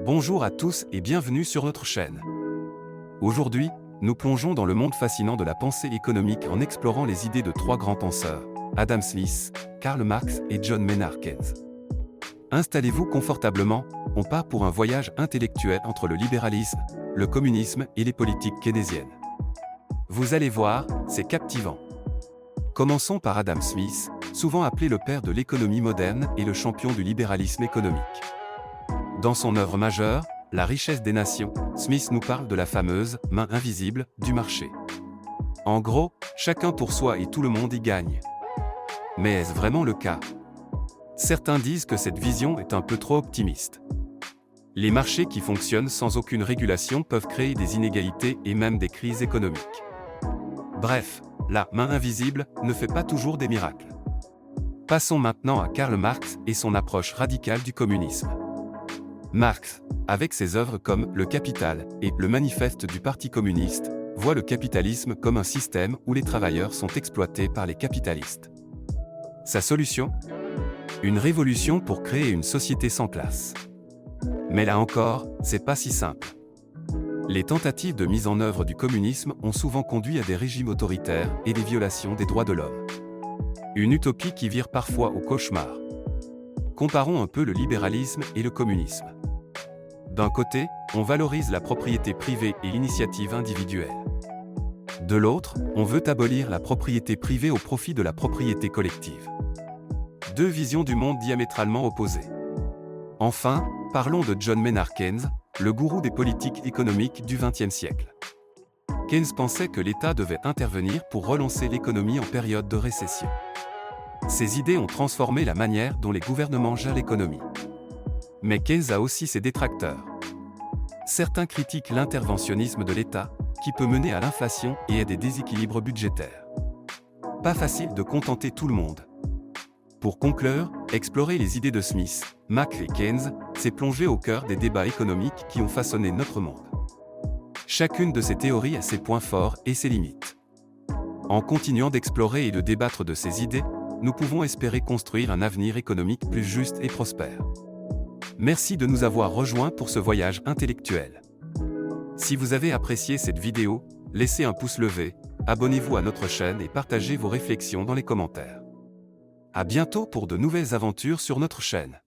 Bonjour à tous et bienvenue sur notre chaîne. Aujourd'hui, nous plongeons dans le monde fascinant de la pensée économique en explorant les idées de trois grands penseurs, Adam Smith, Karl Marx et John Maynard Keynes. Installez-vous confortablement, on part pour un voyage intellectuel entre le libéralisme, le communisme et les politiques keynésiennes. Vous allez voir, c'est captivant. Commençons par Adam Smith, souvent appelé le père de l'économie moderne et le champion du libéralisme économique. Dans son œuvre majeure, La richesse des nations, Smith nous parle de la fameuse « main invisible » du marché. En gros, chacun pour soi et tout le monde y gagne. Mais est-ce vraiment le cas? Certains disent que cette vision est un peu trop optimiste. Les marchés qui fonctionnent sans aucune régulation peuvent créer des inégalités et même des crises économiques. Bref, la « main invisible » ne fait pas toujours des miracles. Passons maintenant à Karl Marx et son approche radicale du communisme. Marx, avec ses œuvres comme Le Capital et Le Manifeste du Parti communiste, voit le capitalisme comme un système où les travailleurs sont exploités par les capitalistes. Sa solution? Une révolution pour créer une société sans classe. Mais là encore, c'est pas si simple. Les tentatives de mise en œuvre du communisme ont souvent conduit à des régimes autoritaires et des violations des droits de l'homme. Une utopie qui vire parfois au cauchemar. Comparons un peu le libéralisme et le communisme. D'un côté, on valorise la propriété privée et l'initiative individuelle. De l'autre, on veut abolir la propriété privée au profit de la propriété collective. Deux visions du monde diamétralement opposées. Enfin, parlons de John Maynard Keynes, le gourou des politiques économiques du XXe siècle. Keynes pensait que l'État devait intervenir pour relancer l'économie en période de récession. Ses idées ont transformé la manière dont les gouvernements gèrent l'économie. Mais Keynes a aussi ses détracteurs. Certains critiquent l'interventionnisme de l'État, qui peut mener à l'inflation et à des déséquilibres budgétaires. Pas facile de contenter tout le monde. Pour conclure, explorer les idées de Smith, Marx et Keynes, c'est plonger au cœur des débats économiques qui ont façonné notre monde. Chacune de ces théories a ses points forts et ses limites. En continuant d'explorer et de débattre de ces idées, nous pouvons espérer construire un avenir économique plus juste et prospère. Merci de nous avoir rejoints pour ce voyage intellectuel. Si vous avez apprécié cette vidéo, laissez un pouce levé, abonnez-vous à notre chaîne et partagez vos réflexions dans les commentaires. À bientôt pour de nouvelles aventures sur notre chaîne.